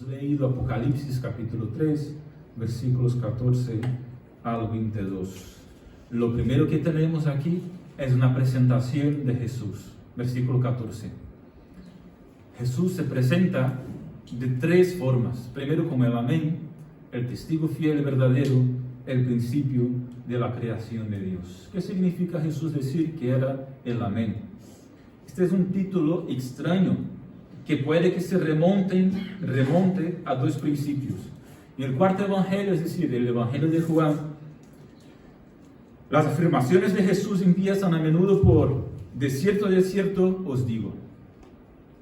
leído Apocalipsis capítulo 3, versículos 14 al 22. Lo primero que tenemos aquí es una presentación de Jesús. Versículo 14. Jesús se presenta de tres formas. Primero como el Amén, el testigo fiel y verdadero, el principio de la creación de Dios. ¿Qué significa Jesús decir que era el Amén? Este es un título extraño que puede que se remonte a dos principios. En el cuarto evangelio, es decir, el evangelio de Juan, las afirmaciones de Jesús empiezan a menudo por de cierto os digo.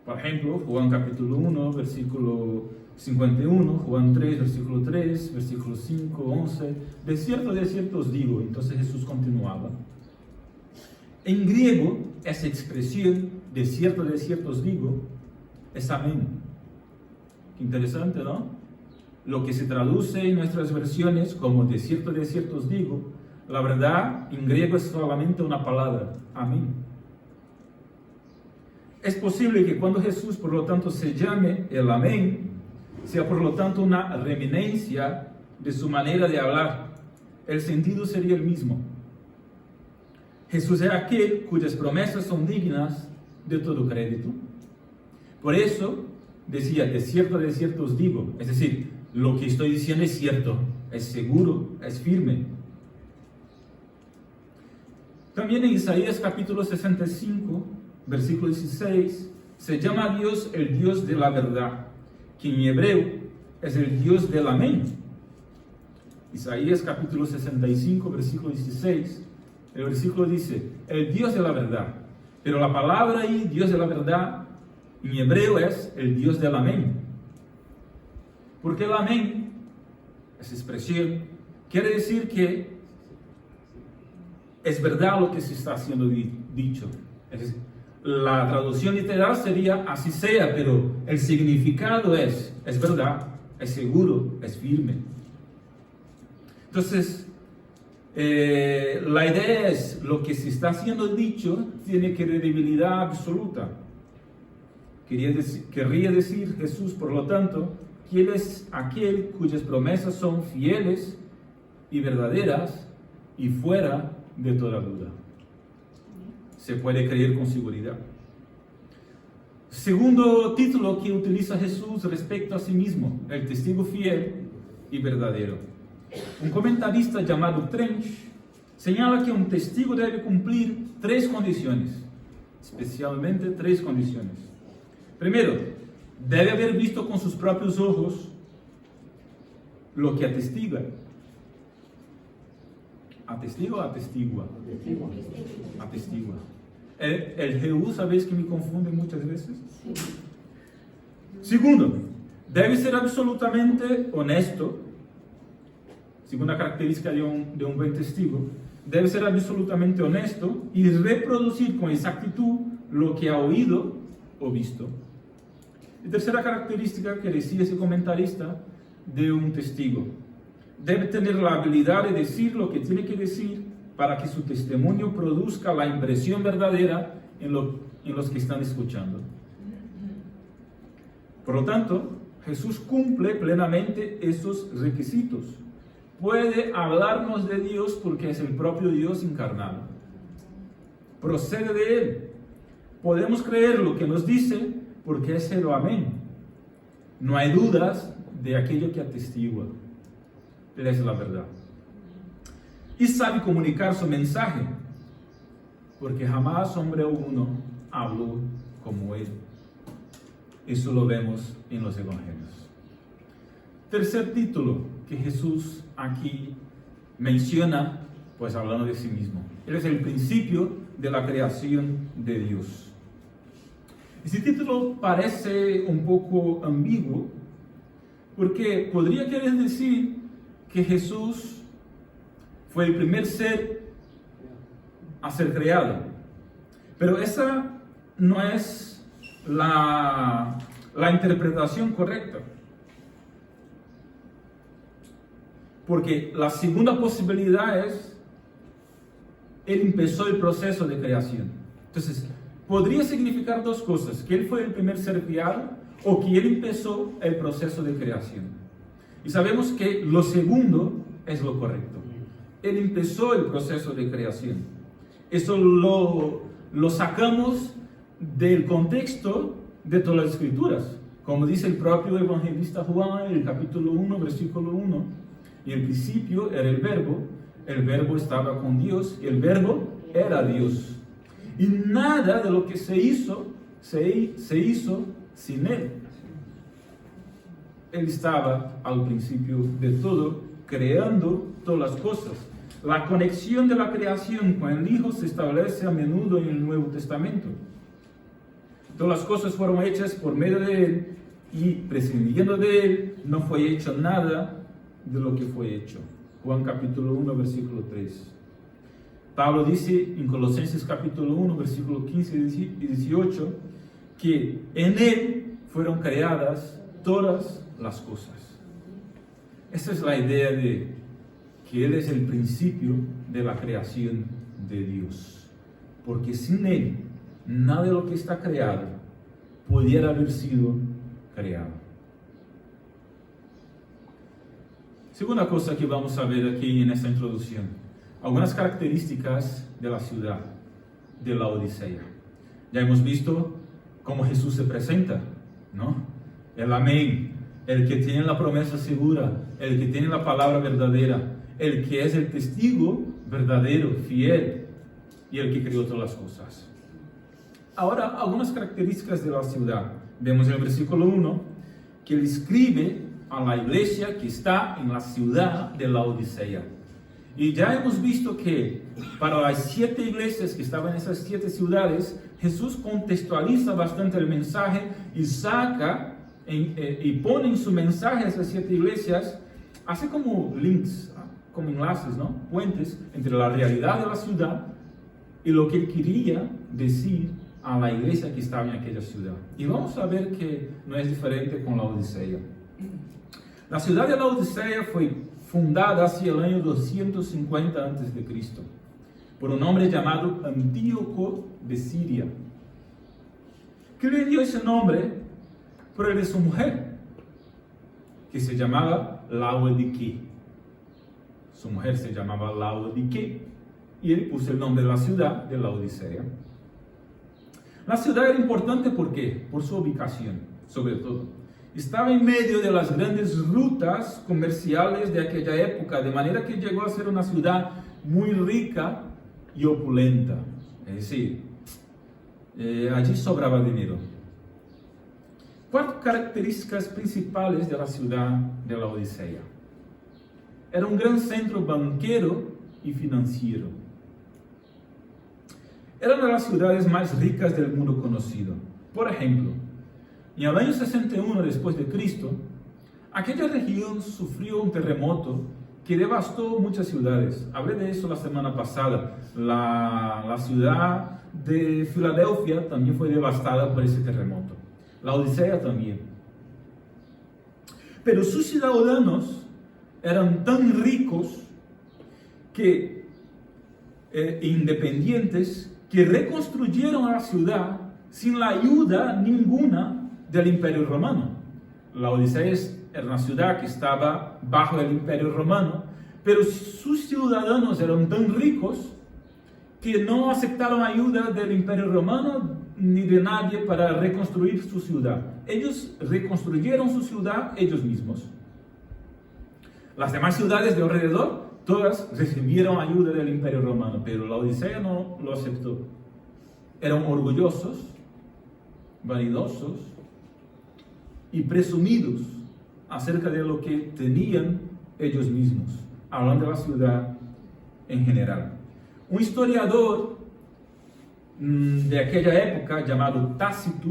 Por ejemplo, Juan capítulo 1, versículo 51, Juan 3, versículo 3, versículo 5, 11, de cierto os digo. Entonces Jesús continuaba. En griego, esa expresión de cierto os digo es amén. Qué interesante, ¿no? Lo que se traduce en nuestras versiones como de cierto os digo, la verdad en griego es solamente una palabra, amén. Es posible que cuando Jesús, por lo tanto, se llame el amén, sea por lo tanto una reminiscencia de su manera de hablar. El sentido sería el mismo. Jesús es aquel cuyas promesas son dignas de todo crédito. Por eso decía, de cierto os digo. Es decir, lo que estoy diciendo es cierto, es seguro, es firme. También en Isaías capítulo 65, versículo 16, se llama a Dios el Dios de la verdad, que en hebreo es el Dios del amén. Isaías capítulo 65, versículo 16, el versículo dice, el Dios de la verdad. Pero la palabra ahí, Dios de la verdad, en hebreo es el Dios del amén. Porque el amén, esa expresión, quiere decir que es verdad lo que se está haciendo dicho. Es decir, la traducción literal sería así sea, pero el significado es verdad, es seguro, es firme. Entonces, la idea es, lo que se está haciendo dicho tiene credibilidad absoluta. Querría decir Jesús, por lo tanto, que Él es aquel cuyas promesas son fieles y verdaderas y fuera de toda duda. Se puede creer con seguridad. Segundo título que utiliza Jesús respecto a sí mismo, el testigo fiel y verdadero. Un comentarista llamado Trench señala que un testigo debe cumplir tres condiciones, especialmente tres condiciones. Primero, debe haber visto con sus propios ojos lo que atestiga. ¿Atestiga o atestigua? Atestigua. El GU, ¿sabéis que me confunde muchas veces? Sí. Segundo, debe ser absolutamente honesto. Segunda característica de un buen testigo, debe ser absolutamente honesto y reproducir con exactitud lo que ha oído o visto. Y tercera característica que decía ese comentarista de un testigo, debe tener la habilidad de decir lo que tiene que decir para que su testimonio produzca la impresión verdadera en los que están escuchando. Por lo tanto, Jesús cumple plenamente esos requisitos. Puede hablarnos de Dios porque es el propio Dios encarnado. Procede de Él. Podemos creer lo que nos dice porque es el amén. No hay dudas de aquello que atestigua. Él es la verdad. Y sabe comunicar su mensaje, porque jamás hombre alguno habló como Él. Eso lo vemos en los evangelios. Tercer título que Jesús aquí menciona, pues hablando de sí mismo. Él es el principio de la creación de Dios. Ese título parece un poco ambiguo, porque podría querer decir que Jesús fue el primer ser a ser creado. Pero esa no es la interpretación correcta. Porque la segunda posibilidad es, Él empezó el proceso de creación. Entonces, podría significar dos cosas: que Él fue el primer ser creado, o que Él empezó el proceso de creación. Y sabemos que lo segundo es lo correcto. Él empezó el proceso de creación. Eso lo sacamos del contexto de todas las escrituras. Como dice el propio evangelista Juan en el capítulo 1, versículo 1, y en el principio era el verbo estaba con Dios, y el verbo era Dios. Y nada de lo que se hizo sin Él. Él estaba al principio de todo, creando todas las cosas. La conexión de la creación con el Hijo se establece a menudo en el Nuevo Testamento. Todas las cosas fueron hechas por medio de Él, y prescindiendo de Él, no fue hecho nada de lo que fue hecho. Juan capítulo 1, versículo 3. Pablo dice en Colosenses capítulo 1, versículo 15 y 18, que en Él fueron creadas todas las cosas. Esa es la idea de que Él es el principio de la creación de Dios. Porque sin Él, nada de lo que está creado pudiera haber sido creado. Segunda cosa que vamos a ver aquí en esta introducción, algunas características de la ciudad de la Odisea. Ya hemos visto cómo Jesús se presenta, ¿no? El amén, el que tiene la promesa segura, el que tiene la palabra verdadera, el que es el testigo verdadero, fiel, y el que creó todas las cosas. Ahora, algunas características de la ciudad. Vemos en el versículo 1 que él escribe a la iglesia que está en la ciudad de la Odisea. Y ya hemos visto que para las 7 iglesias que estaban en esas 7 ciudades, Jesús contextualiza bastante el mensaje y saca y pone en su mensaje a esas 7 iglesias, hace como links, como enlaces, ¿no? Puentes entre la realidad de la ciudad y lo que él quería decir a la iglesia que estaba en aquella ciudad. Y vamos a ver que no es diferente con la Odisea. La ciudad de la Odisea fue fundada hacia el año 250 a.C. por un hombre llamado Antíoco de Siria, que le dio ese nombre por el de su mujer, que se llamaba Laodique. Su mujer se llamaba Laodique y él puso el nombre de la ciudad de la Odisea. La ciudad era importante ¿por qué? Por su ubicación, sobre todo. Estaba en medio de las grandes rutas comerciales de aquella época, de manera que llegó a ser una ciudad muy rica y opulenta. Es decir, allí sobraba dinero. 4 características principales de la ciudad de la Odisea. Era un gran centro banquero y financiero. Era una de las ciudades más ricas del mundo conocido. Por ejemplo, en el año 61 después de Cristo, aquella región sufrió un terremoto que devastó muchas ciudades. Hablé de eso la semana pasada. La ciudad de Filadelfia también fue devastada por ese terremoto. La Odisea también. Pero sus ciudadanos eran tan ricos independientes que reconstruyeron la ciudad sin la ayuda ninguna del Imperio Romano. La Odisea era una ciudad que estaba bajo el Imperio Romano, pero sus ciudadanos eran tan ricos que no aceptaron ayuda del Imperio Romano ni de nadie para reconstruir su ciudad. Ellos reconstruyeron su ciudad ellos mismos. Las demás ciudades de alrededor, todas recibieron ayuda del Imperio Romano, pero la Odisea no lo aceptó. Eran orgullosos, vanidosos y presumidos acerca de lo que tenían ellos mismos, hablando de la ciudad en general. Un historiador de aquella época llamado Tácito,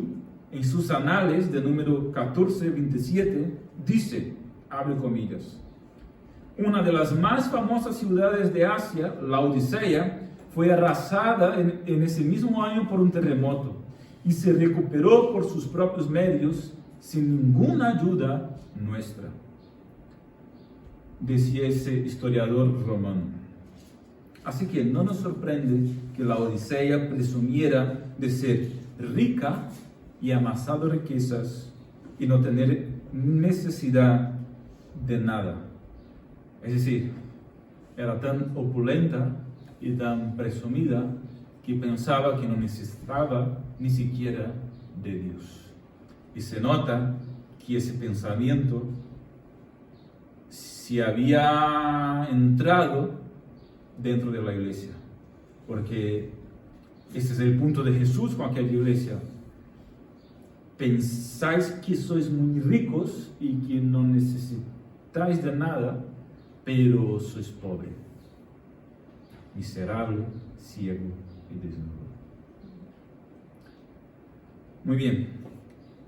en sus anales de número 1427, dice, abre comillas, una de las más famosas ciudades de Asia, la Odisea, fue arrasada en ese mismo año por un terremoto y se recuperó por sus propios medios sin ninguna ayuda nuestra, decía ese historiador romano. Así que no nos sorprende que la Odisea presumiera de ser rica y amasado riquezas y no tener necesidad de nada. Es decir, era tan opulenta y tan presumida que pensaba que no necesitaba ni siquiera de Dios. Y se nota que ese pensamiento se había entrado dentro de la iglesia, porque ese es el punto de Jesús con aquella iglesia. Pensáis que sois muy ricos y que no necesitáis de nada, pero sois pobres, miserable, ciego y desnudo. Muy bien.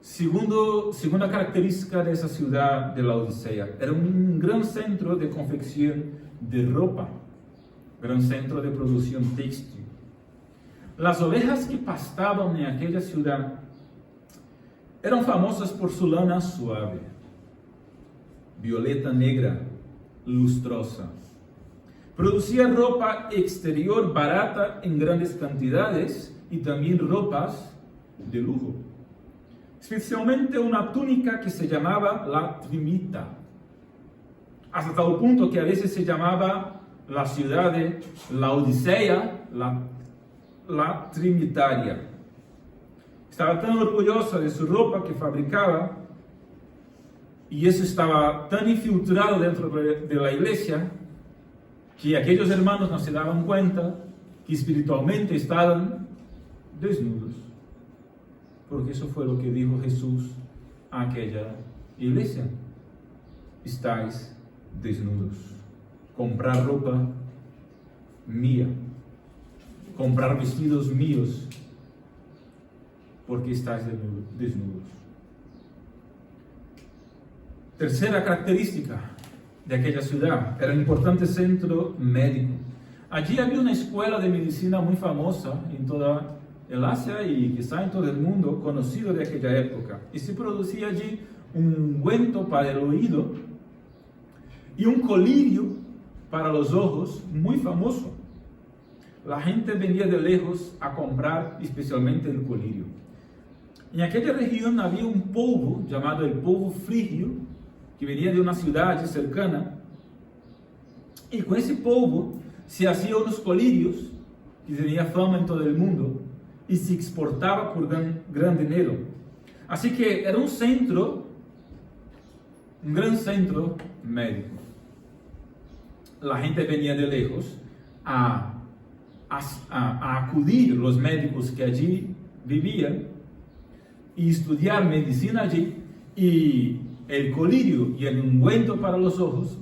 Segunda característica de esa ciudad de Laodicea, era un gran centro de confección de ropa, gran centro de producción textil. Las ovejas que pastaban en aquella ciudad eran famosas por su lana suave, violeta negra, lustrosa. Producía ropa exterior barata en grandes cantidades y también ropas de lujo. Especialmente una túnica que se llamaba la trimita, hasta tal punto que a veces se llamaba la ciudad de Laodicea la trimitaria. Estaba tan orgullosa de su ropa que fabricaba, y eso estaba tan infiltrado dentro de la iglesia que aquellos hermanos no se daban cuenta que espiritualmente estaban desnudos. Porque eso fue lo que dijo Jesús a aquella iglesia: estáis desnudos. Comprar ropa mía, comprar vestidos míos, porque estáis desnudos. Tercera característica de aquella ciudad, era un importante centro médico. Allí había una escuela de medicina muy famosa en toda el Asia y quizá en todo el mundo, conocido de aquella época. Y se producía allí un ungüento para el oído y un colirio para los ojos muy famoso. La gente venía de lejos a comprar especialmente el colirio. En aquella región había un polvo llamado el polvo frigio, que venía de una ciudad cercana, y con ese polvo se hacían unos colirios que tenía fama en todo el mundo y se exportaba por gran dinero. Así que era un gran centro médico. La gente venía de lejos a acudir, los médicos que allí vivían, y estudiar medicina allí, y el colirio y el ungüento para los ojos,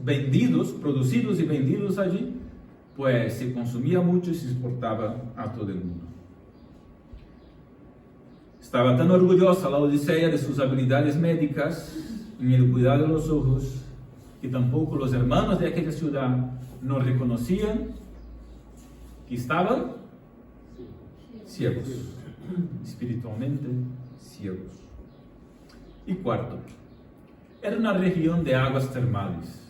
producidos y vendidos allí, pues se consumía mucho y se exportaba a todo el mundo. Estaba tan orgullosa la Odisea de sus habilidades médicas en el cuidado de los ojos, que tampoco los hermanos de aquella ciudad no reconocían que estaban ciegos, espiritualmente ciegos. Y cuarto, era una región de aguas termales.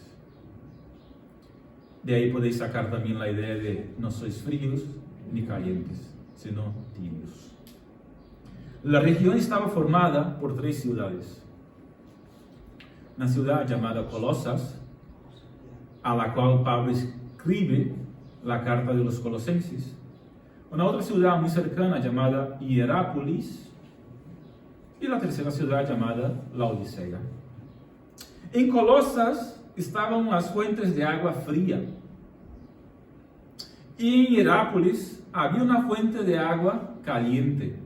De ahí podéis sacar también la idea de no sois fríos ni calientes, sino tibios. La región estaba formada por 3 ciudades. Una ciudad llamada Colosas, a la cual Pablo escribe la carta de los Colosenses. Una otra ciudad muy cercana llamada Hierápolis, y la tercera ciudad llamada Laodicea. En Colosas estaban las fuentes de agua fría, y en Hierápolis había una fuente de agua caliente,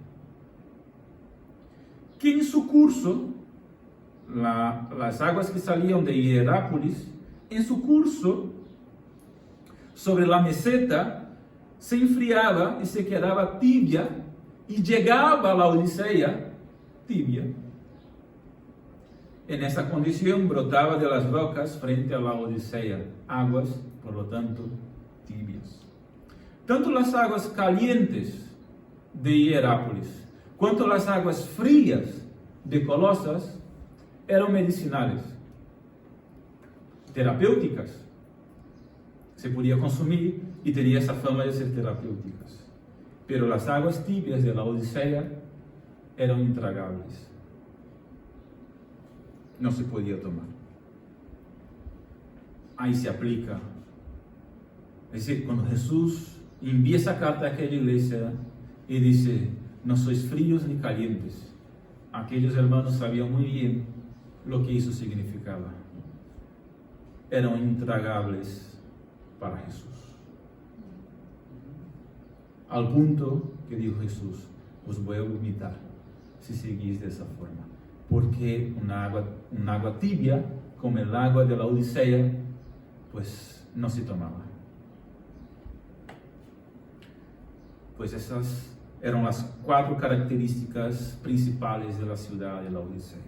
que en su curso, las aguas que salían de Hierápolis, en su curso, sobre la meseta, se enfriaba y se quedaba tibia, y llegaba a la Odisea tibia. En esa condición brotaba de las rocas frente a la Odisea aguas, por lo tanto, tibias. Tanto las aguas calientes de Hierápolis cuanto las aguas frías de Colosas eran medicinales, terapéuticas. Se podía consumir y tenía esa fama de ser terapéuticas. Pero las aguas tibias de la Odisea eran intragables. no se podía tomar. Ahí se aplica. Es decir, cuando Jesús envía esa carta a aquella iglesia y dice, no sois fríos ni calientes, aquellos hermanos sabían muy bien lo que eso significaba. Eran intragables para Jesús. Al punto que dijo Jesús, os voy a vomitar si seguís de esa forma. Porque un agua tibia, como el agua de la Odisea, pues no se tomaba. Pues esas eran las 4 características principales de la ciudad de la Odisea.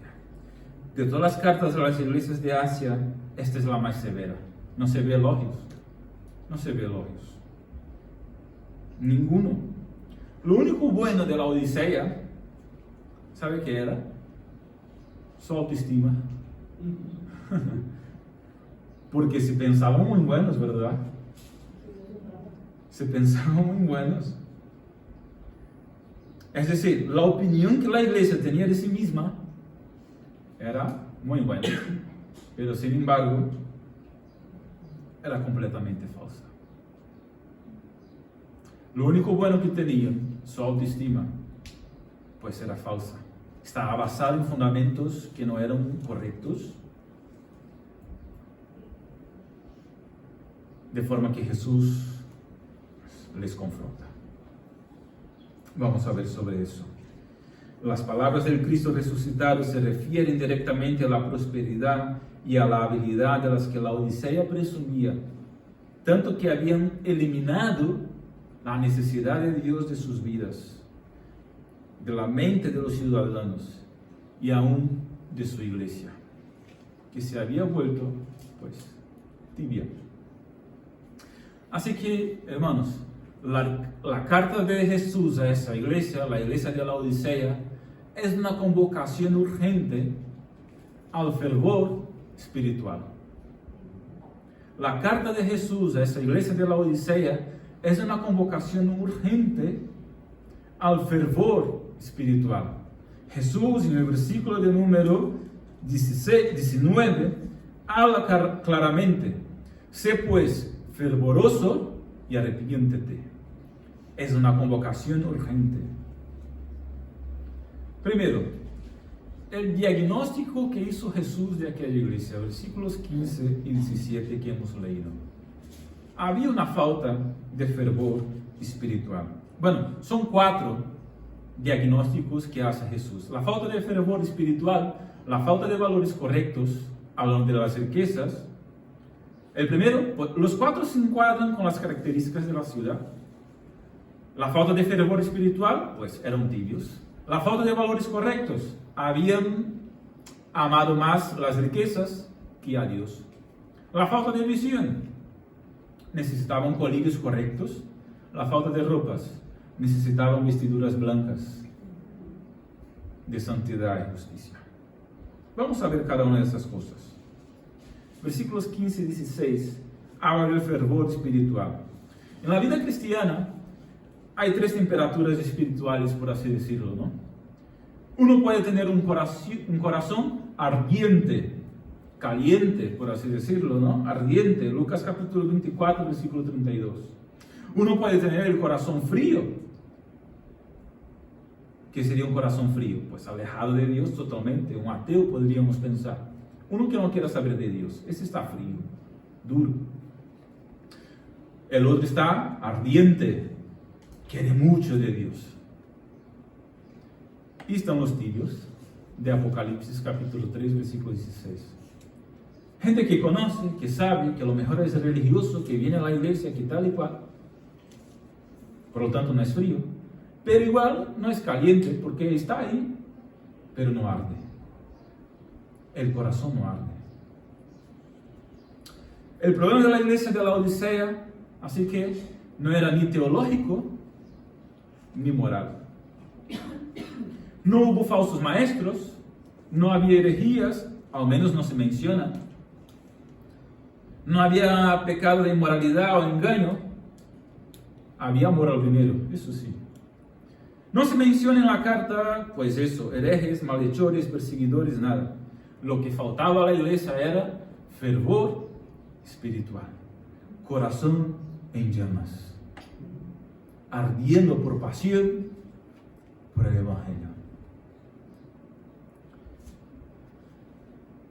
De todas las cartas a las iglesias de Asia, esta es la más severa. No se ve elogios. No se ve elogios. Ninguno. Lo único bueno de la Odisea, ¿sabe qué era? Su autoestima. Porque se pensaban muy buenos, ¿verdad? Se pensaban muy buenos. Es decir, la opinión que la iglesia tenía de sí misma era muy buena, pero sin embargo, era completamente falsa. Lo único bueno que tenían, su autoestima, pues era falsa. Estaba basada en fundamentos que no eran correctos, de forma que Jesús les confronta. Vamos a ver sobre eso. Las palabras del Cristo resucitado se refieren directamente a la prosperidad y a la habilidad de las que la Odisea presumía, tanto que habían eliminado la necesidad de Dios de sus vidas, de la mente de los ciudadanos y aún de su iglesia, que se había vuelto, pues, tibia. Así que, hermanos, la carta de Jesús a esa iglesia, la iglesia de la Odisea, es una convocación urgente al fervor espiritual. La carta de Jesús a esa iglesia de la Odisea es una convocación urgente al fervor espiritual. Jesús, en el versículo de número 19, habla claramente: sé pues fervoroso y arrepiéntete. Es una convocación urgente. Primero, el diagnóstico que hizo Jesús de aquella iglesia, versículos 15 y 17 que hemos leído. Había una falta de fervor espiritual. Bueno, son 4 diagnósticos que hace Jesús: la falta de fervor espiritual, la falta de valores correctos, hablando de las riquezas. El primero, los 4 se encuadran con las características de la ciudad. La falta de fervor espiritual, pues eran tibios. La falta de valores correctos, habían amado más las riquezas que a Dios. La falta de visión, necesitaban colirios correctos. La falta de ropas, necesitaban vestiduras blancas de santidad y justicia. Vamos a ver cada una de esas cosas. Versículos 15 y 16 habla del fervor espiritual. En la vida cristiana hay 3 temperaturas espirituales, por así decirlo, ¿no? Uno puede tener un corazón ardiente, caliente, por así decirlo, ¿no? Ardiente. Lucas capítulo 24, versículo 32. Uno puede tener el corazón frío. ¿Qué sería un corazón frío? Pues alejado de Dios totalmente. Un ateo, podríamos pensar. Uno que no quiera saber de Dios. Ese está frío, duro. El otro está ardiente, quiere mucho de Dios. Y están los tibios, de Apocalipsis capítulo 3, versículo 16. Gente que conoce, que sabe, que a lo mejor es religioso, que viene a la iglesia, que tal y cual. Por lo tanto no es frío, pero igual no es caliente, porque está ahí, pero no arde. El corazón no arde. El problema de la iglesia de la Odisea, así que, no era ni teológico, ni moral. No hubo falsos maestros, no había herejías, al menos no se menciona. No había pecado de inmoralidad o engaño. Había amor al dinero, eso sí. No se menciona en la carta, pues eso, herejes, malhechores, perseguidores, nada. Lo que faltaba a la iglesia era fervor espiritual, corazón en llamas, ardiendo por pasión por el Evangelio.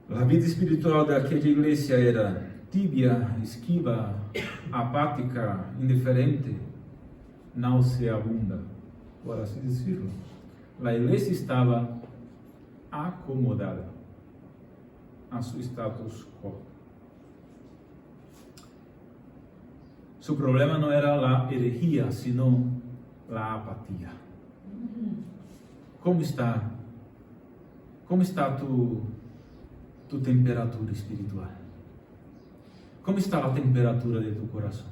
La vida espiritual de aquella iglesia era tibia, esquiva, apática, indiferente, nauseabunda, por así decirlo. La iglesia estaba acomodada a su status quo. Su problema no era la herejía, sino la apatía. ¿Cómo está tu temperatura espiritual? ¿Cómo está la temperatura de tu corazón?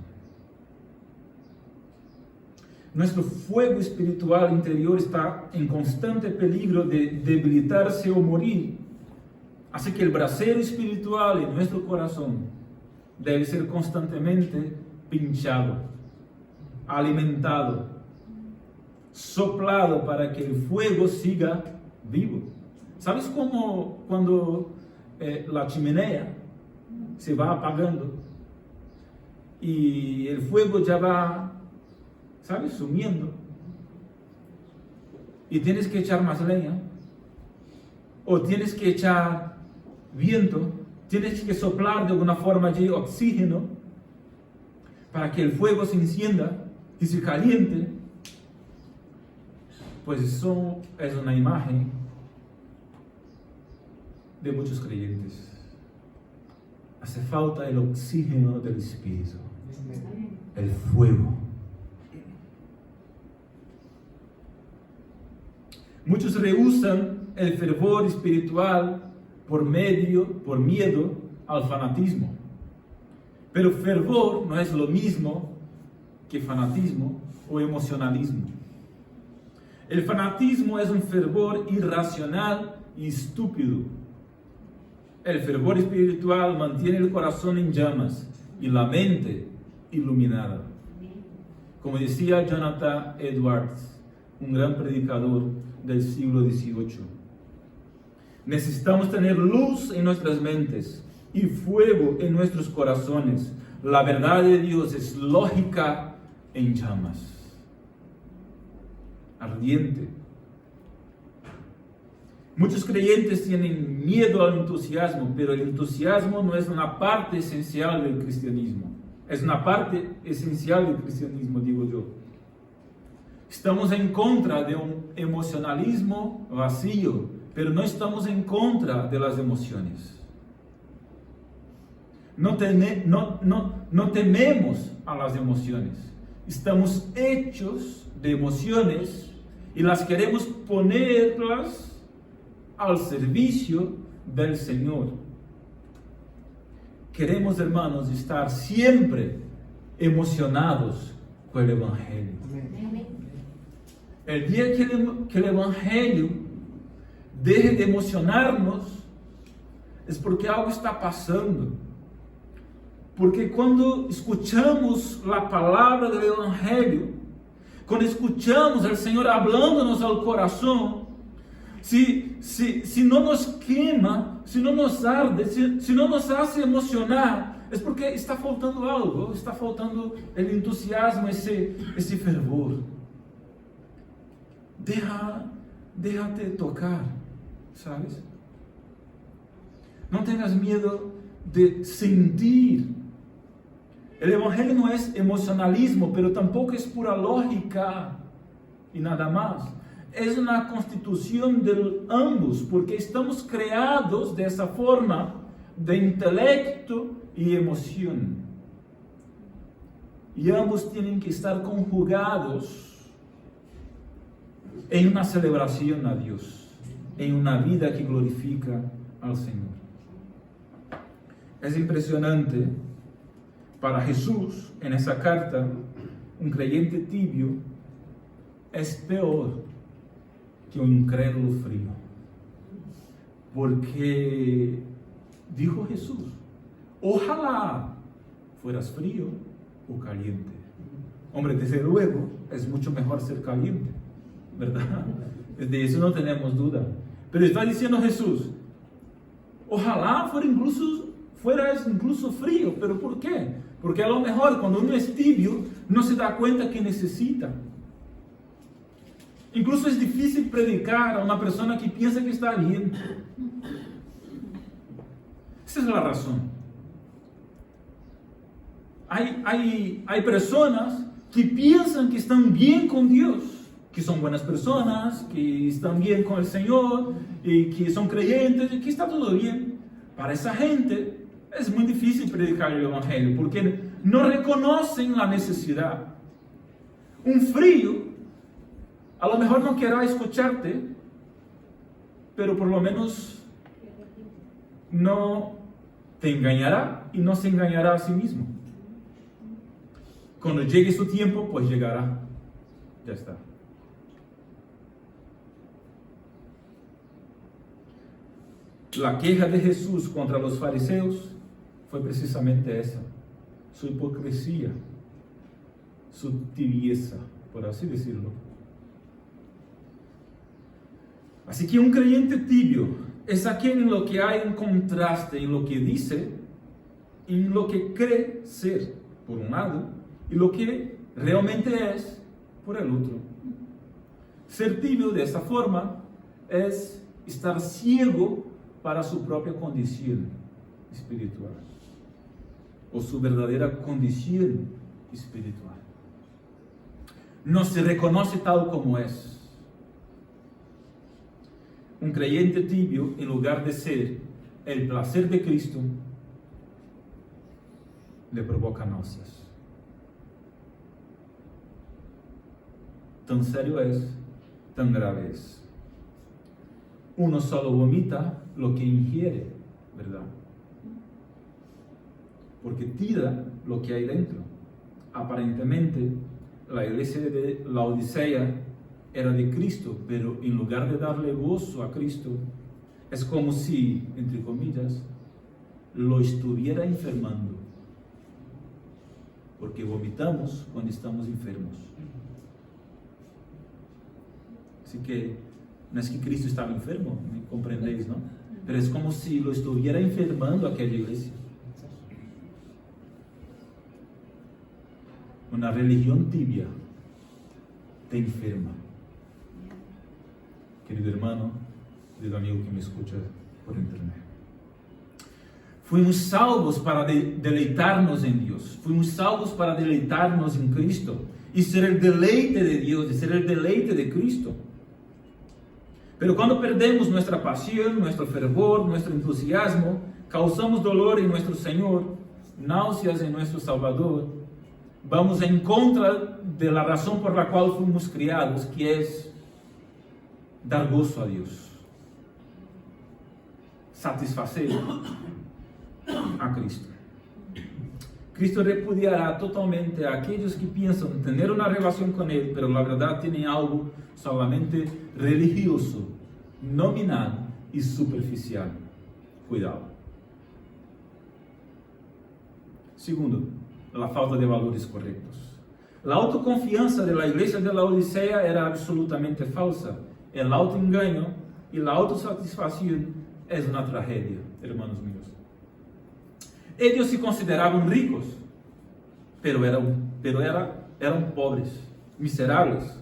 Nuestro fuego espiritual interior está en constante peligro de debilitarse o morir. Así que el brasero espiritual en nuestro corazón debe ser constantemente pinchado, alimentado, soplado para que el fuego siga vivo. ¿Sabes cómo cuando la chimenea se va apagando y el fuego ya va, ¿sabes?, sumiendo, y tienes que echar más leña, o tienes que echar viento, tienes que soplar de alguna forma allí oxígeno para que el fuego se encienda y se caliente? Pues eso es una imagen de muchos creyentes. Hace falta el oxígeno del Espíritu, el fuego. Muchos rehúsan el fervor espiritual por miedo al fanatismo. Pero fervor no es lo mismo que fanatismo o emocionalismo. El fanatismo es un fervor irracional y estúpido. El fervor espiritual mantiene el corazón en llamas y la mente iluminada. Como decía Jonathan Edwards, un gran predicador del siglo XVIII, necesitamos tener luz en nuestras mentes y fuego en nuestros corazones. La verdad de Dios es lógica en llamas, ardiente. Muchos creyentes tienen miedo al entusiasmo, pero el entusiasmo no es una parte esencial del cristianismo. Es una parte esencial del cristianismo, digo yo. Estamos en contra de un emocionalismo vacío, pero no estamos en contra de las emociones. No tememos a las emociones. Estamos hechos de emociones y las queremos ponerlas al servicio del Señor. Queremos, hermanos, estar siempre emocionados con el Evangelio. El día que el Evangelio deje de emocionarnos, es porque algo está pasando. Porque cuando escuchamos la palabra del Evangelio, cuando escuchamos al Señor hablándonos al corazón, si no nos quema, si no nos arde, si no nos hace emocionar, es porque está faltando algo, está faltando el entusiasmo, ese fervor. Déjate tocar, ¿sabes? No tengas miedo de sentir. El Evangelio no es emocionalismo, pero tampoco es pura lógica y nada más. Es una constitución de ambos, porque estamos creados de esa forma de intelecto y emoción. Y ambos tienen que estar conjugados en una celebración a Dios, en una vida que glorifica al Señor. Es impresionante. Para Jesús, en esa carta, un creyente tibio es peor que un incrédulo frío. Porque dijo Jesús, ojalá fueras frío o caliente. Hombre, desde luego, es mucho mejor ser caliente, ¿verdad? De eso no tenemos duda. Pero está diciendo Jesús, Ojalá fuera incluso frío, pero ¿por qué? Porque a lo mejor cuando uno es tibio no se da cuenta que necesita. Incluso es difícil predicar a una persona que piensa que está bien. Esa es la razón. Hay personas que piensan que están bien con Dios, que son buenas personas, que están bien con el Señor, y que son creyentes, y que está todo bien. Para esa gente es muy difícil predicar el Evangelio, porque no reconocen la necesidad. Un frío, a lo mejor no querrá escucharte, pero por lo menos no te engañará y no se engañará a sí mismo. Cuando llegue su tiempo, pues llegará. Ya está. La queja de Jesús contra los fariseos fue precisamente esa: su hipocresía, su tibieza, por así decirlo. Así que un creyente tibio es aquel en lo que hay un contraste en lo que dice y en lo que cree ser, por un lado, y lo que realmente es, por el otro. Ser tibio de esta forma es estar ciego para su propia condición espiritual, o su verdadera condición espiritual. No se reconoce tal como es. Un creyente tibio, en lugar de ser el placer de Cristo, le provoca náuseas. Tan serio es, tan grave es. Uno solo vomita lo que ingiere, ¿verdad? Porque tira lo que hay dentro. Aparentemente, la iglesia de Laodicea era de Cristo, pero en lugar de darle gozo a Cristo, es como si, entre comillas, lo estuviera enfermando. Porque vomitamos cuando estamos enfermos. Así que no es que Cristo estaba enfermo, ¿me comprendéis, no? Pero es como si lo estuviera enfermando aquella iglesia. Una religión tibia te enferma. Querido hermano, querido amigo que me escucha por internet. Fuimos salvos para deleitarnos en Dios. Fuimos salvos para deleitarnos en Cristo. Y ser el deleite de Dios, y ser el deleite de Cristo. Pero cuando perdemos nuestra pasión, nuestro fervor, nuestro entusiasmo, causamos dolor en nuestro Señor, náuseas en nuestro Salvador, vamos en contra de la razón por la cual fuimos criados, que es dar gozo a Dios, satisfacer a Cristo. Cristo repudiará totalmente a aquellos que piensan tener una relación con Él, pero la verdad tienen algo solamente religioso, nominal y superficial. Cuidado. Segundo, la falta de valores correctos. La autoconfianza de la iglesia de la Odisea era absolutamente falsa. El autoengaño y la autosatisfacción es una tragedia, hermanos míos. Ellos se consideraban ricos, pero eran pobres, miserables.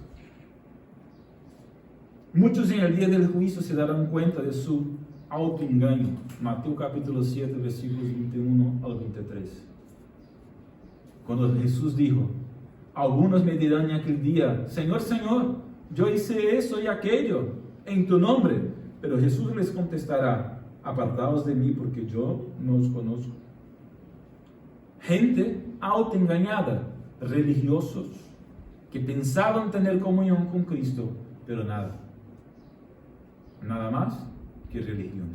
Muchos en el día del juicio se darán cuenta de su autoengaño. Mateo capítulo 7, versículos 21 al 23. Cuando Jesús dijo: algunos me dirán en aquel día: Señor, Señor, yo hice eso y aquello en tu nombre. Pero Jesús les contestará: apartaos de mí, porque yo no os conozco. Gente autoengañada, religiosos, que pensaban tener comunión con Cristo, pero nada más que religión.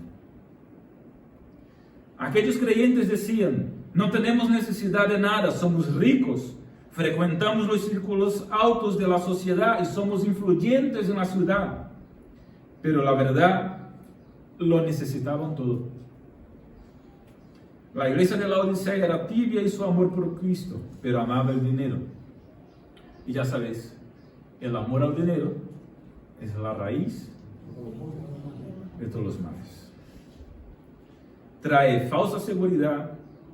Aquellos creyentes decían: no tenemos necesidad de nada, somos ricos, frecuentamos los círculos altos de la sociedad y somos influyentes en la ciudad. Pero la verdad, lo necesitaban todo. La iglesia de la Odisea era tibia en su amor por Cristo, pero amaba el dinero. Y ya sabéis, el amor al dinero es la raíz de todos los males. trae falsa seguridad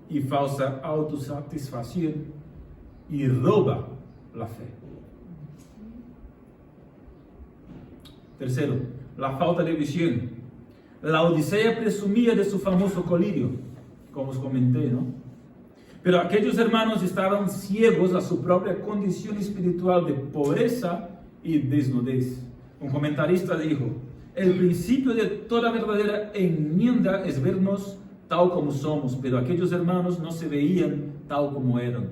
y falsa autosatisfacción y roba la fe. Tercero, la falta de visión. La Odisea presumía de su famoso colirio, como os comenté, ¿no? Pero aquellos hermanos estaban ciegos a su propia condición espiritual de pobreza y desnudez. Un comentarista dijo: el principio de toda verdadera enmienda es vernos tal como somos, pero aquellos hermanos no se veían tal como eran.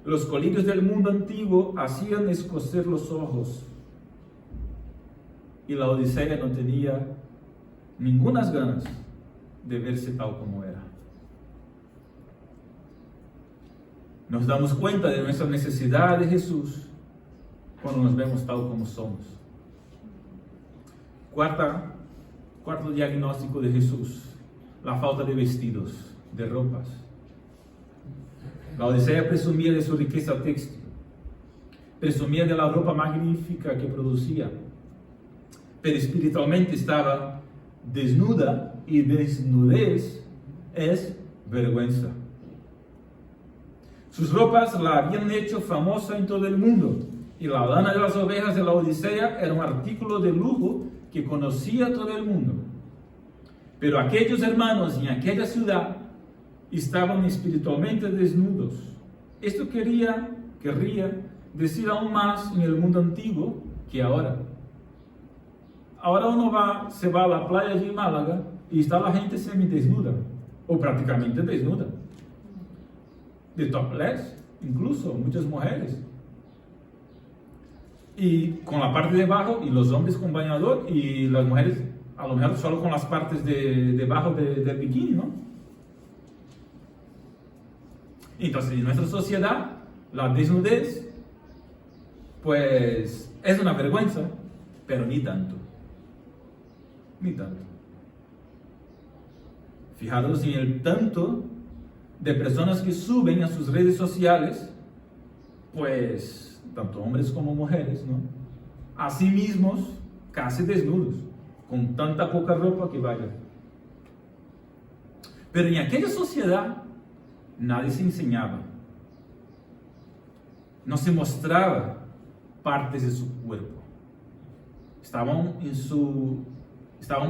Los colirios del mundo antiguo hacían escocer los ojos, y la Odisea no tenía ninguna ganas de verse tal como era. Nos damos cuenta de nuestra necesidad de Jesús cuando nos vemos tal como somos. Cuarto diagnóstico de Jesús: la falta de vestidos, de ropas. La Odisea presumía de su riqueza textil, presumía de la ropa magnífica que producía, pero espiritualmente estaba desnuda, y desnudez es vergüenza. Sus ropas la habían hecho famosa en todo el mundo, y la lana de las ovejas de la Odisea era un artículo de lujo que conocía todo el mundo. Pero aquellos hermanos en aquella ciudad estaban espiritualmente desnudos. Esto querría decir aún más en el mundo antiguo que ahora. Ahora uno se va a la playa de Málaga y está la gente semidesnuda, o prácticamente desnuda, de topless, incluso muchas mujeres, y con la parte de abajo, y los hombres con bañador, y las mujeres a lo mejor solo con las partes de debajo del bikini, ¿no? Entonces, en nuestra sociedad, la desnudez, pues, es una vergüenza, pero ni tanto. Ni tanto. Fijaros en el tanto de personas que suben a sus redes sociales, pues, tanto hombres como mujeres, ¿no? A sí mismos, casi desnudos, con tanta poca ropa que vaya. Pero en aquella sociedad, nadie se enseñaba. No se mostraba partes de su cuerpo. Estaban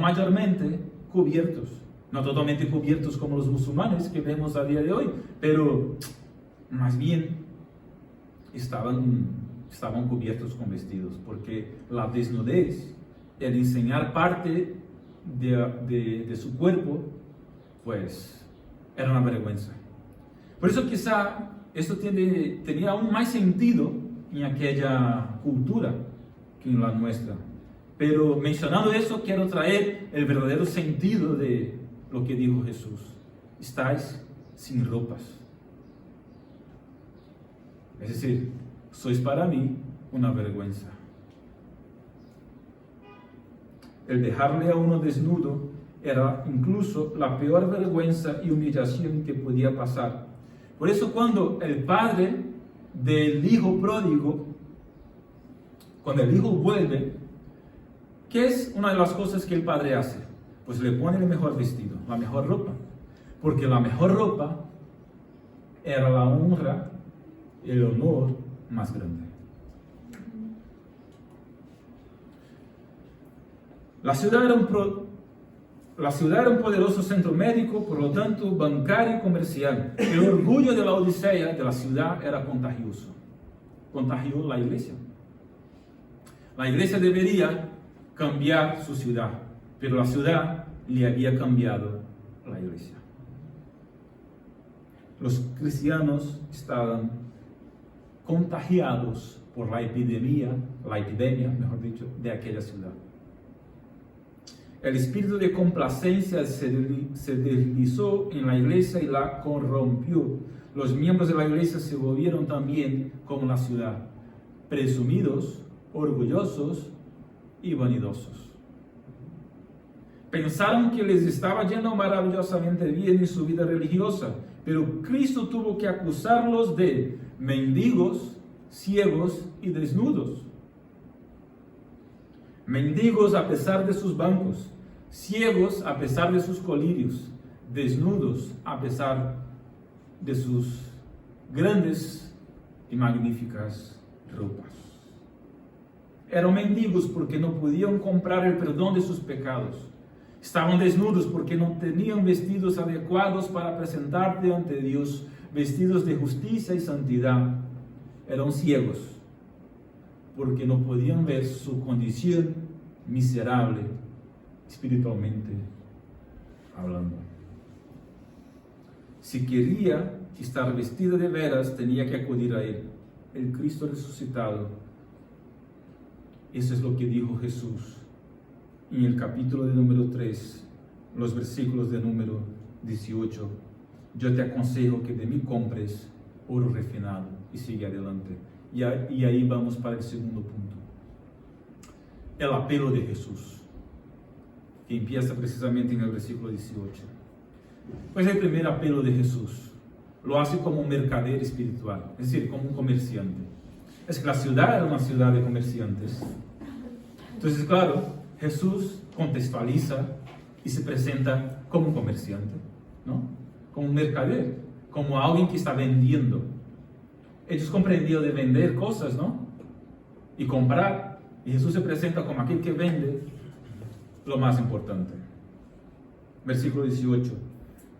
mayormente cubiertos. No totalmente cubiertos como los musulmanes que vemos a día de hoy, pero más bien estaban cubiertos con vestidos, porque la desnudez, el enseñar parte de su cuerpo, pues era una vergüenza. Por eso quizá esto tenía aún más sentido en aquella cultura que en la nuestra. Pero mencionando eso, quiero traer el verdadero sentido de lo que dijo Jesús: estáis sin ropas. Es decir, sois para mí una vergüenza. El dejarle a uno desnudo era incluso la peor vergüenza y humillación que podía pasar. Por eso cuando el padre del hijo pródigo, cuando el hijo vuelve, ¿qué es una de las cosas que el padre hace? Pues le pone el mejor vestido, la mejor ropa. Porque la mejor ropa era la honra, el honor más grande. La ciudad era un poderoso centro médico, por lo tanto bancario y comercial. El orgullo de la Odisea, de la ciudad, era contagioso. Contagió la iglesia. La iglesia debería cambiar su ciudad, pero la ciudad le había cambiado la iglesia. Los cristianos estaban contagiados por la epidemia, mejor dicho, de aquella ciudad. El espíritu de complacencia se deslizó en la iglesia y la corrompió. Los miembros de la iglesia se volvieron también como la ciudad, presumidos, orgullosos y vanidosos. Pensaron que les estaba yendo maravillosamente bien en su vida religiosa, pero Cristo tuvo que acusarlos de mendigos, ciegos y desnudos. Mendigos a pesar de sus bancos, ciegos a pesar de sus colirios, desnudos a pesar de sus grandes y magníficas ropas. Eran mendigos porque no podían comprar el perdón de sus pecados. Estaban desnudos porque no tenían vestidos adecuados para presentarte ante Dios, vestidos de justicia y santidad. Eran ciegos porque no podían ver su condición miserable espiritualmente hablando. Si quería estar vestido de veras, tenía que acudir a Él, el Cristo resucitado. Eso es lo que dijo Jesús en el capítulo de número 3, los versículos de número 18. Yo te aconsejo que de mí compres oro refinado, y sigue adelante. Y ahí vamos para el segundo punto. El apelo de Jesús, que empieza precisamente en el versículo 18. Pues el primer apelo de Jesús lo hace como un mercader espiritual, es decir, como un comerciante. Es que la ciudad era una ciudad de comerciantes. Entonces, claro, Jesús contextualiza y se presenta como un comerciante, ¿no? Como un mercader, como alguien que está vendiendo. Ellos comprendían de vender cosas, ¿no? Y comprar. Y Jesús se presenta como aquel que vende lo más importante. Versículo 18.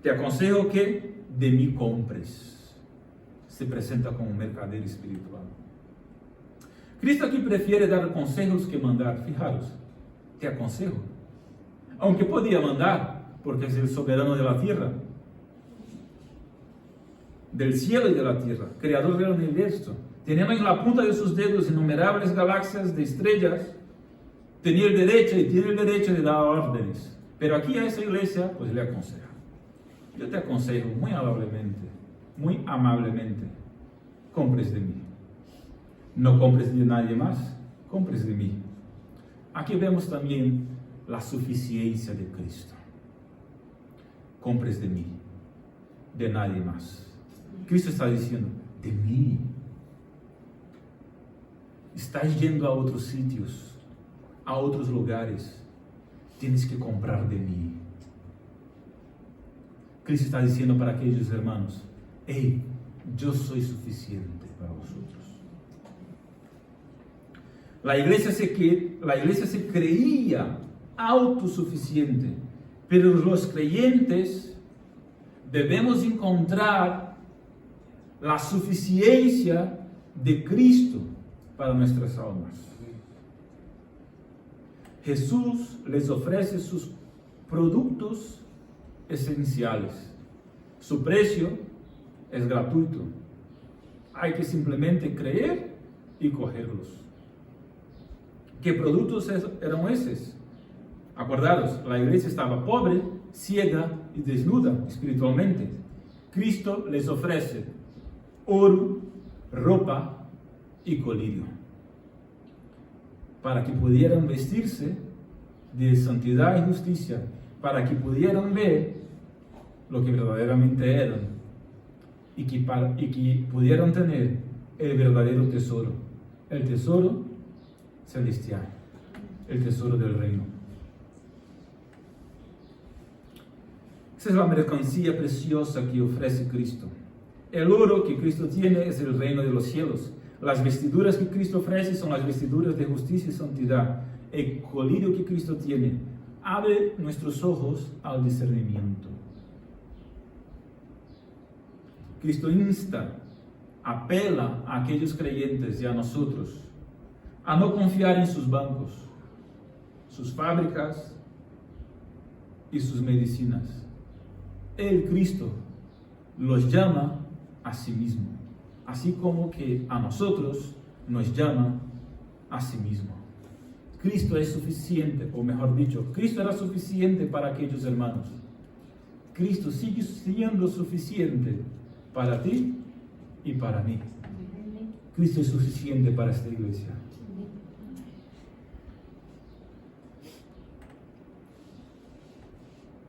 Te aconsejo que de mí compres. Se presenta como un mercader espiritual. Cristo aquí prefiere dar consejos que mandar. Fijaros, te aconsejo. Aunque podía mandar, porque es el soberano de la tierra, del cielo y de la tierra, creador del universo. Teniendo en la punta de sus dedos innumerables galaxias de estrellas, tenía el derecho y tiene el derecho de dar órdenes. Pero aquí a esa iglesia, pues le aconseja. Yo te aconsejo muy amablemente, compres de mí. No compres de nadie más, compres de mí. Aquí vemos también la suficiencia de Cristo. Compres de mí, de nadie más. Cristo está diciendo, de mí. Estás yendo a otros sitios, a otros lugares. Tienes que comprar de mí. Cristo está diciendo para aquellos hermanos, hey, yo soy suficiente para vosotros. La iglesia se creía autosuficiente, pero los creyentes debemos encontrar la suficiencia de Cristo para nuestras almas. Jesús les ofrece sus productos esenciales. Su precio es gratuito. Hay que simplemente creer y cogerlos. ¿Qué productos eran esos? Acordaros, la iglesia estaba pobre, ciega y desnuda espiritualmente. Cristo les ofrece oro, ropa y colirio, para que pudieran vestirse de santidad y justicia, para que pudieran ver lo que verdaderamente eran y que pudieran tener el verdadero tesoro, el tesoro celestial, el tesoro del reino. Esa es la mercancía preciosa que ofrece Cristo. El oro que Cristo tiene es el reino de los cielos. Las vestiduras que Cristo ofrece son las vestiduras de justicia y santidad. El colirio que Cristo tiene abre nuestros ojos al discernimiento. Cristo insta, apela a aquellos creyentes y a nosotros a no confiar en sus bancos, sus fábricas y sus medicinas. El Cristo los llama a sí mismo, así como que a nosotros nos llama a sí mismo. Cristo es suficiente, o mejor dicho, Cristo era suficiente para aquellos hermanos. Cristo sigue siendo suficiente para ti y para mí. Cristo es suficiente para esta iglesia.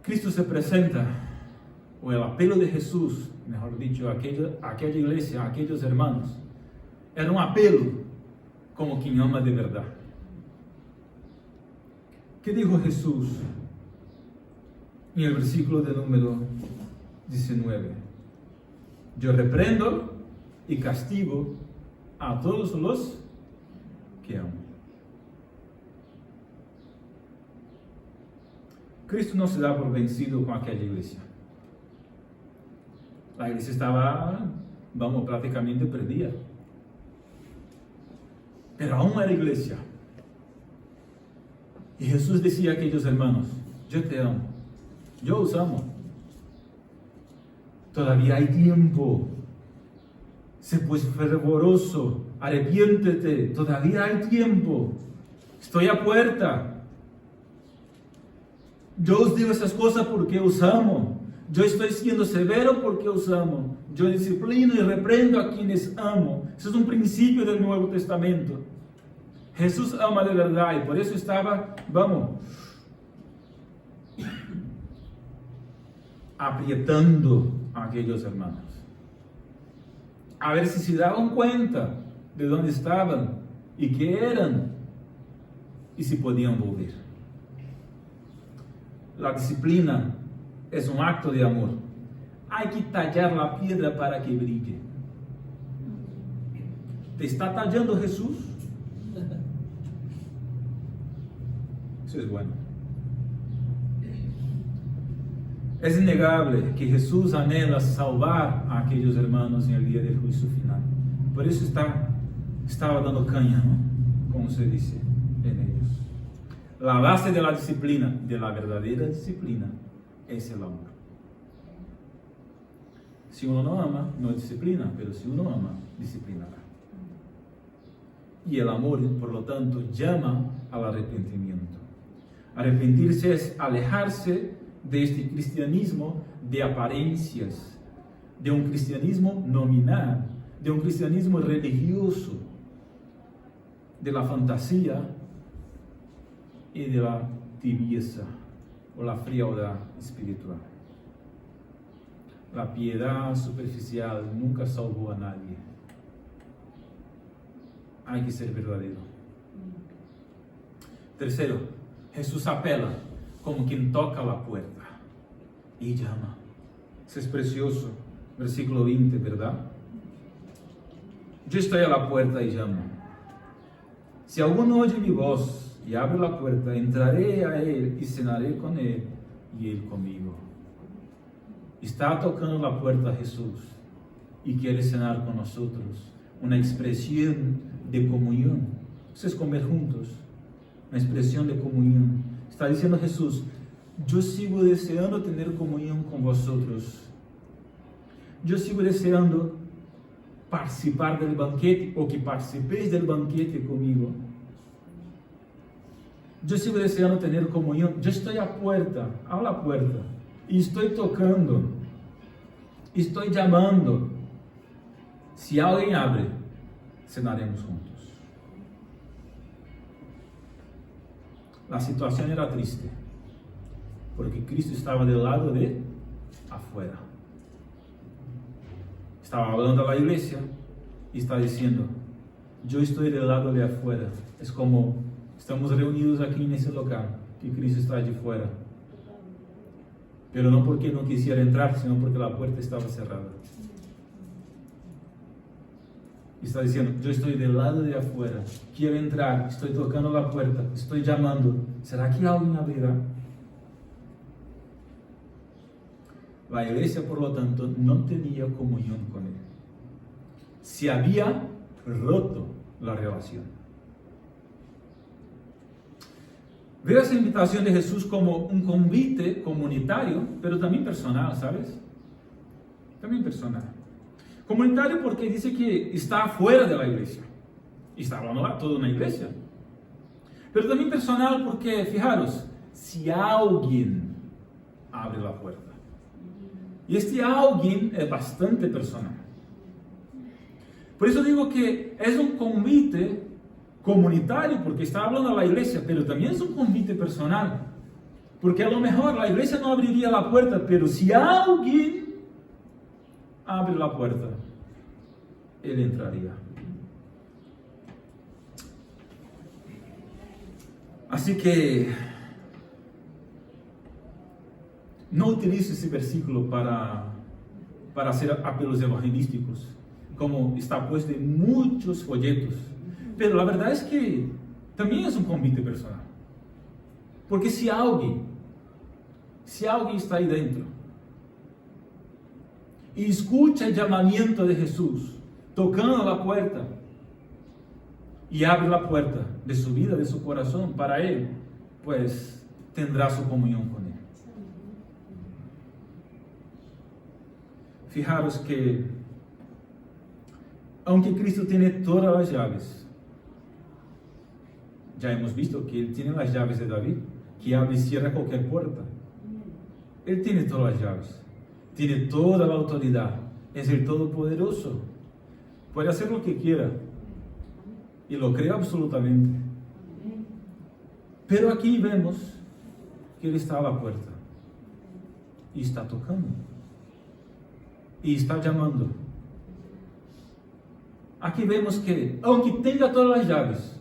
Cristo se presenta, o el apelo de Jesús, mejor dicho, a aquella iglesia, a aquellos hermanos, era un apelo como quien ama de verdad. ¿Qué dijo Jesús en el versículo de número 19. Yo reprendo y castigo a todos los que amo. Cristo no se da por vencido con aquella iglesia. La iglesia estaba, prácticamente perdida. Pero aún era iglesia. Y Jesús decía a aquellos hermanos: yo te amo, yo os amo. Todavía hay tiempo. Sé pues fervoroso, arrepiéntete, todavía hay tiempo. Estoy a puerta. Yo os digo esas cosas porque os amo. Yo estoy siendo severo porque os amo. Yo disciplino y reprendo a quienes amo. Eso es un principio del Nuevo Testamento. Jesús ama de verdad y por eso estaba, apretando a aquellos hermanos. A ver si se daban cuenta de dónde estaban y qué eran y si podían volver. La disciplina es un acto de amor. Hay que tallar la piedra para que brille. ¿Te está tallando Jesús? Eso es bueno. Es innegable que Jesús anhela salvar a aquellos hermanos en el día del juicio final. Por eso estaba dando caña, ¿no? Como se dice en ellos. La base de la disciplina, de la verdadera disciplina, es el amor. Si uno no ama, no disciplina, pero si uno ama, disciplinará. Y el amor, por lo tanto, llama al arrepentimiento. Arrepentirse es alejarse de este cristianismo de apariencias, de un cristianismo nominal, de un cristianismo religioso, de la fantasía y de la tibieza o la frialdad espiritual. La piedad superficial nunca salvó a nadie. Hay que ser verdadero. Tercero, Jesús apela como quien toca la puerta y llama. Eso es precioso. Versículo 20, ¿verdad? Yo estoy a la puerta y llamo. Si alguno oye mi voz y abre la puerta, entraré a él y cenaré con él y él conmigo. Está tocando la puerta Jesús y quiere cenar con nosotros. Una expresión de comunión. Eso es comer juntos. Una expresión de comunión. Está diciendo Jesús: yo sigo deseando tener comunión con vosotros. Yo sigo deseando participar del banquete o que participéis del banquete conmigo. Yo sigo deseando tener comunión. Yo estoy a la puerta, y estoy tocando, estoy llamando. Si alguien abre, cenaremos juntos. La situación era triste, porque Cristo estaba del lado de afuera. Estaba hablando a la iglesia y está diciendo: yo estoy del lado de afuera. Es como estamos reunidos aquí en ese local, que Cristo está allí fuera. Pero no porque no quisiera entrar, sino porque la puerta estaba cerrada. Y está diciendo: yo estoy del lado de afuera, quiero entrar, estoy tocando la puerta, estoy llamando. ¿Será que alguien abrirá? La iglesia, por lo tanto, no tenía comunión con él. Se había roto la relación. Veo esa invitación de Jesús como un convite comunitario, pero también personal, ¿sabes? También personal. Comunitario porque dice que está fuera de la iglesia. Y está hablando a toda una iglesia. Pero también personal porque, fijaros, si alguien abre la puerta. Y este alguien es bastante personal. Por eso digo que es un convite comunitario, porque está hablando a la iglesia, pero también es un convite personal. Porque a lo mejor la iglesia no abriría la puerta, pero si alguien abre la puerta, él entraría. Así que no utilizo ese versículo para hacer apelos evangelísticos, como está puesto en muchos folletos. Pero la verdad es que también es un convite personal. Porque si alguien está ahí dentro y escucha el llamamiento de Jesús, tocando la puerta, y abre la puerta de su vida, de su corazón para Él, pues tendrá su comunión con Él. Fijaros que, aunque Cristo tiene todas las llaves, ya hemos visto que Él tiene las llaves de David, que abre y cierra cualquier puerta. Él tiene todas las llaves, tiene toda la autoridad, es el Todopoderoso, puede hacer lo que quiera, y lo creo absolutamente. Pero aquí vemos que Él está a la puerta, y está tocando, y está llamando. Aquí vemos que, aunque tenga todas las llaves,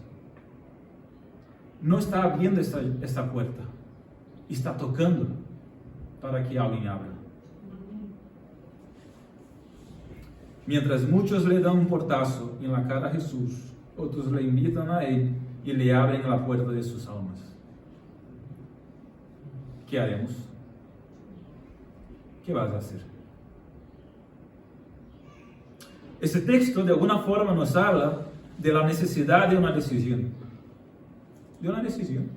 no está abriendo esta puerta, está tocando para que alguien abra. Mientras muchos le dan un portazo en la cara a Jesús, otros le invitan a Él y le abren la puerta de sus almas. ¿Qué haremos? ¿Qué vas a hacer? Este texto de alguna forma nos habla de la necesidad de una decisión. De una decisión.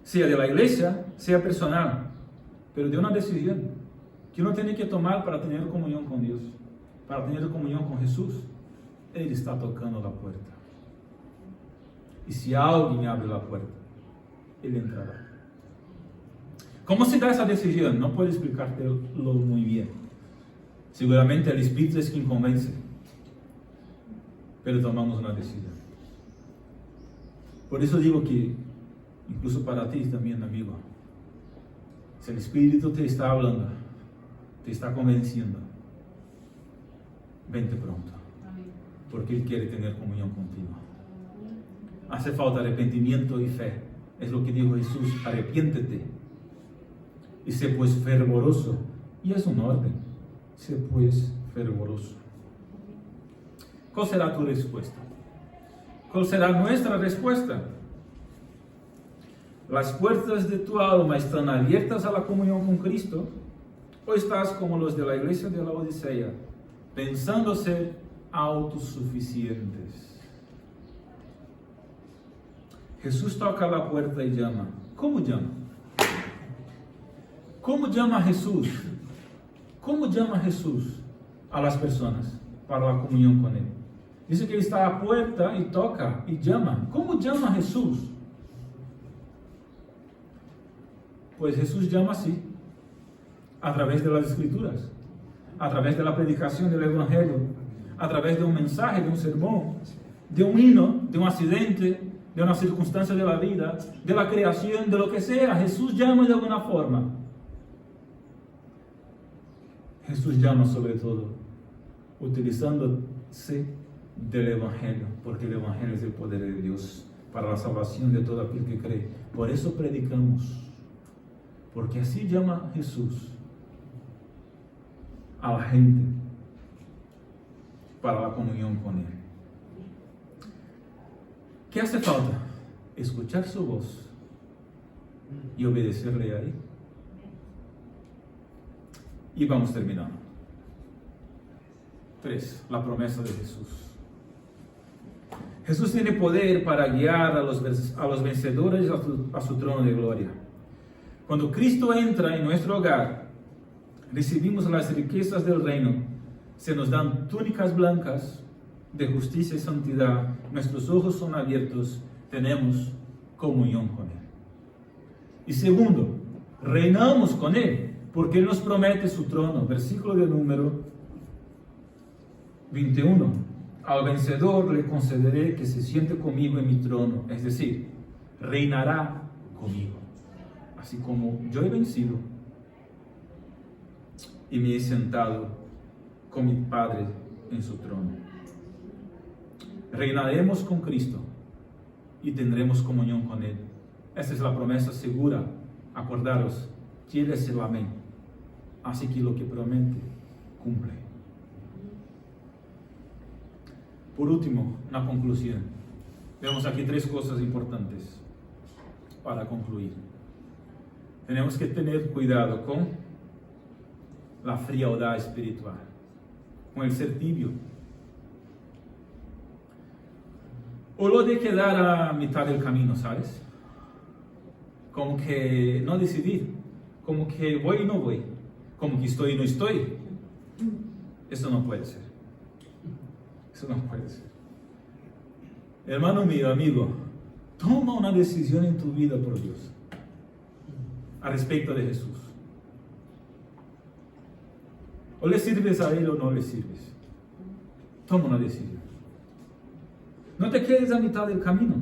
Sea de la iglesia, sea personal, pero de una decisión que uno tiene que tomar para tener comunión con Dios, para tener comunión con Jesús. Él está tocando la puerta. Y si alguien abre la puerta, Él entrará. ¿Cómo se da esa decisión? No puedo explicártelo muy bien. Seguramente el Espíritu es quien convence, pero tomamos una decisión. Por eso digo que, incluso para ti también, amigo, si el Espíritu te está hablando, te está convenciendo, vente pronto, porque Él quiere tener comunión contigo. Hace falta arrepentimiento y fe. Es lo que dijo Jesús: arrepiéntete y sé pues fervoroso. Y es un orden: sé pues fervoroso. ¿Cuál será tu respuesta? ¿Cuál será nuestra respuesta? ¿Las puertas de tu alma están abiertas a la comunión con Cristo? ¿O estás como los de la iglesia de la Odisea, pensando ser autosuficientes? Jesús toca la puerta y llama. ¿Cómo llama? ¿Cómo llama Jesús? ¿Cómo llama Jesús a las personas para la comunión con Él? Dice que Él está a la puerta y toca y llama. ¿Cómo llama Jesús? Pues Jesús llama así, a través de las Escrituras, a través de la predicación del Evangelio, a través de un mensaje, de un sermón, de un himno, de un accidente, de una circunstancia de la vida, de la creación, de lo que sea. Jesús llama de alguna forma. Jesús llama sobre todo utilizándose del Evangelio, porque el Evangelio es el poder de Dios para la salvación de todo aquel que cree. Por eso predicamos, porque así llama Jesús a la gente para la comunión con Él. ¿Qué hace falta? Escuchar su voz y obedecerle a Él. Y vamos terminando. 3. La promesa de Jesús. Jesús tiene poder para guiar a los vencedores a su trono de gloria. Cuando Cristo entra en nuestro hogar, recibimos las riquezas del reino. Se nos dan túnicas blancas de justicia y santidad. Nuestros ojos son abiertos. Tenemos comunión con Él. Y segundo, reinamos con Él, porque Él nos promete su trono. Versículo de número 21. Al vencedor le concederé que se siente conmigo en mi trono. Es decir, reinará conmigo. Así como yo he vencido y me he sentado con mi Padre en su trono. Reinaremos con Cristo y tendremos comunión con Él. Esta es la promesa segura. Acordaros, quiere ser el amén. Así que lo que promete, cumple. Por último, una conclusión. Vemos aquí 3 cosas importantes para concluir. Tenemos que tener cuidado con la frialdad espiritual, con el ser tibio. O lo de quedar a mitad del camino, ¿sabes? Como que no decidir, como que voy y no voy, como que estoy y no estoy. Eso no puede ser. Eso no puede ser. Hermano mío, amigo, toma una decisión en tu vida por Dios, a respecto de Jesús. O le sirves a Él o no le sirves. Toma una decisión. No te quedes a mitad del camino.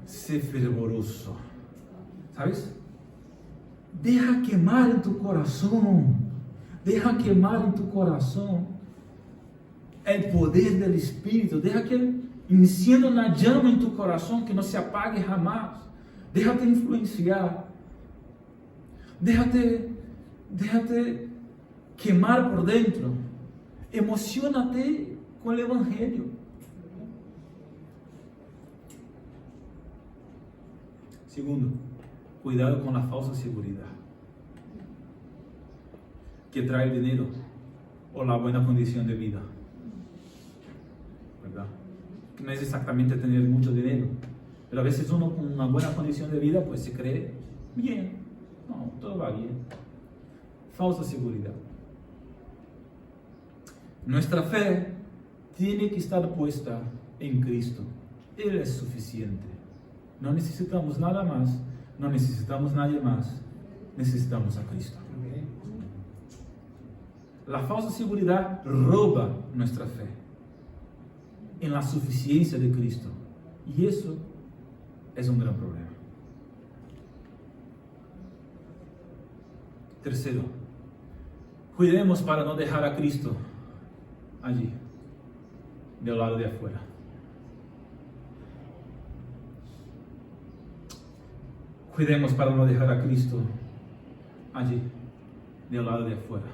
Sé fervoroso. ¿Sabes? Deja quemar en tu corazón. Deja quemar en tu corazón el poder del Espíritu. Deja que encienda una llama en tu corazón que no se apague jamás. Déjate influenciar. Déjate quemar por dentro. Emocionate con el Evangelio. Segundo, cuidado con la falsa seguridad que trae el dinero o la buena condición de vida, ¿verdad? Que no es exactamente tener mucho dinero, pero a veces uno con una buena condición de vida pues se cree bien, no, todo va bien. Falsa seguridad. Nuestra fe tiene que estar puesta en Cristo. Él es suficiente. No necesitamos nada más, no necesitamos nadie más, necesitamos a Cristo. La falsa seguridad roba nuestra fe en la suficiencia de Cristo. Y eso es un gran problema. Tercero, cuidemos para no dejar a Cristo allí, del lado de afuera. Cuidemos para no dejar a Cristo allí, del lado de afuera.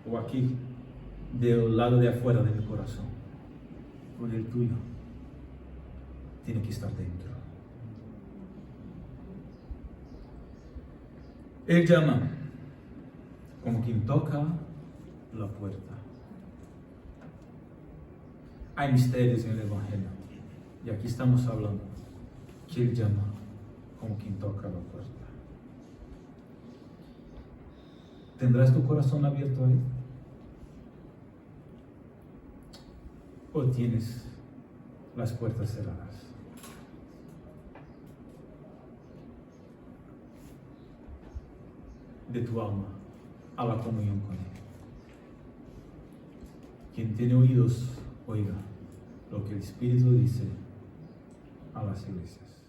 O aquí, del lado de afuera de mi corazón. Porque el tuyo tiene que estar dentro. Él llama como quien toca la puerta. Hay misterios en el Evangelio. Y aquí estamos hablando que Él llama como quien toca la puerta. ¿Tendrás tu corazón abierto a Él? ¿O tienes las puertas cerradas? De tu alma a la comunión con Él. Quien tiene oídos, oiga lo que el Espíritu dice a las iglesias.